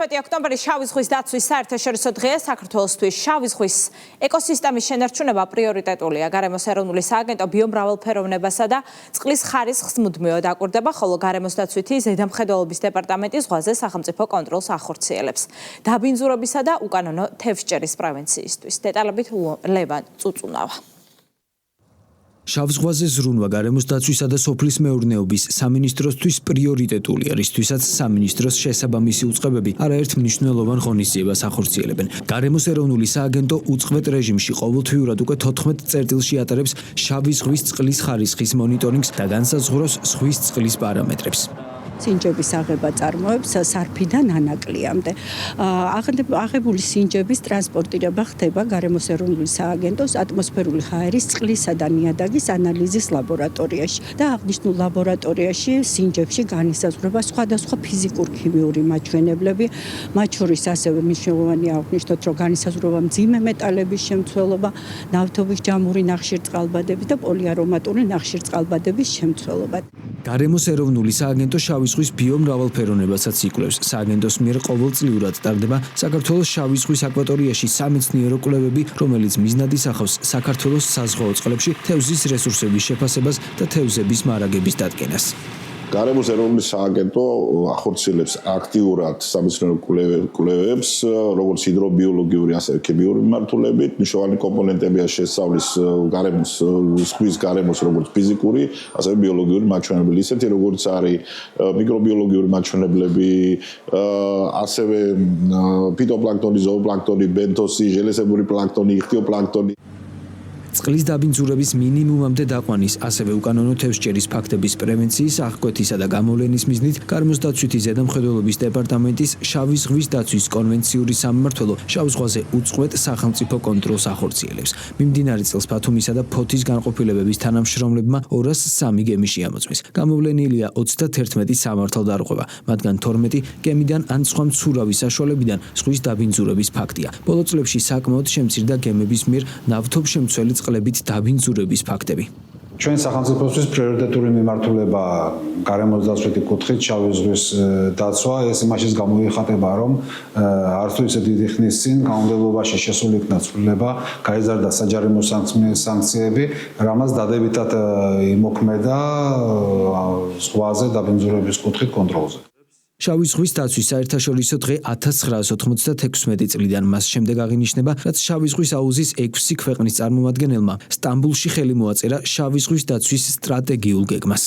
ოქტომბრის შავი ზღვის დაცვის საერთაშორისო დღეა საქართველოსთვის. შავი ზღვის ეკოსისტემის შენარჩუნება პრიორიტეტულია. გარემოს ეროვნული სააგენტო ბიომრავალფეროვნებასა და წყლის ხარისხს მუდმივად აკვირდება, ხოლო გარემოს დაცვითი ზედამხედველობის დეპარტამენტი ზღვაზე სახელმწიფო კონტროლს ახორციელებს. დაბინძურებისა და უკანონო თევზჭერის პრევენციისთვის. დეტალებით ლევან წუწუნავა. შავ ზღვაზე ზრუნვა გარემოს დაცვისა და სოფლის მეურნეობის სამინისტროსთვის პრიორიტეტულია, რისთვისაც სამინისტროს შესაბამისი უწყებები არაერთ მნიშვნელოვან ღონისძიებას ახორციელებენ. გარემოს ეროვნული სააგენტო უწყვეტ რეჟიმში ყოველთვიურად უკვე 14 წერტილში ატარებს შავი ზღვის წყლის ხარისხის მონიტორინგს და განსაზღვროს ზღვის წყლის პარამეტრებს. სინჯების აღება წარმოებს სარფიდან ანაკლიამდე. აღებული სინჯების ტრანსპორტირება ხდება გარემოს ეროვნული სააგენტოს ატმოსფერული ჰაერის წყლისა და ნიადაგის ანალიზის ლაბორატორიაში და აღნიშნულ ლაბორატორიაში სინჯებში განისაზღვრება სხვადასხვა ფიზიკურ-ქიმიური მაჩვენებლები, მათ შორის ასევე მნიშვნელოვანია აღნიშნოთ, რომ განისაზღვრება მძიმე მეტალების შემცველობა, ნავთობის ჯამური ნახშირწყალბადების და პოლიარომატული ნახშირწყალბადების შემცველობა. გარემოს ეროვნული სააგენტო შავი ზღვის ბიომრავალფეროვნებასაც იკვლევს. სააგენტოს მიერ ყოველწლიურად ტარდება საქართველოს შავი ზღვის აკვატორიაში სამეცნიერო კვლევები, რომელიც მიზნად ისახავს საქართველოს საზღვაო წყლებში თევზის რესურსების შეფასებას და თევზების მარაგების დადგენას. გარემოს ეროვნული სააგენტო ახორციელებს აქტიურად სამეცნიერო კვლევებს, როგორც ჰიდრობიოლოგიური, ასევე ქიმიური მიმართულებით. მნიშვნელოვანი კომპონენტებია შესწავლის გარემოს ზღვის გარემოს როგორც ფიზიკური, ასევე ბიოლოგიური მაჩვენებლები, ისეთი როგორც არის მიკრობიოლოგიური მაჩვენებლები, ასევე ფიტოპლანქტონი, ზოოპლანქტონი, ბენთოსი, ჟელეზებური პლანქტონი, იხთიოპლანქტონი. წყლის დაბინძურების მინიმუმამდე დაყვანის, ასევე უკანონო თევზჭერის ფაქტების პრევენციის, აღკვეთისა და გამოვლენის მიზნით გარემოს დაცვითი ზედამხედველობის დეპარტამენტის შავი ზღვის დაცვის კონვენციური სამმართველო შავ ზღვაზე უწყვეტ სახელმწიფო კონტროლს ახორციელებს. მიმდინარე წელს ბათუმისა და ფოთის განყოფილებების თანამშრომლებმა 203 გემი შეამოწმეს. გამოვლენილია 31 სამართალდარღვევა, მათგან 12 გემიდან ან სხვა მცურავი საშუალებიდან ზღვის დაბინძურების ფაქტია. ბოლო წლებში საკმაოდ შემცირდა გემების მიერ ნავთობშემცველი წყლებით დაბინძურების ფაქტები. ჩვენ სახელმწიფოსთვის პრიორიტეტული მიმართულება გარემოს დაცვითი კუთხით შავი ზღვის დაცვა. ეს იმაშიც გამოიხატება, რომ არც თუ ისე დიდი ხნის წინ განმავლობაში შესული იქნა ცვლილება, გაიზარდა საჯარიმო სანქციები, რამაც დადებითად იმოქმედა ზღვაზე დაბინძურების კუთხით კონტროლზე. შავი ზღვის დაცვის საერთაშორისო დღე 1996 წლიდან მას შემდეგ აღინიშნება, რაც შავი ზღვის აუზის 6 ქვეყნის წარმომადგენელმა სტამბულში ხელი მოაწერა შავი ზღვის დაცვის სტრატეგიულ გეგმას.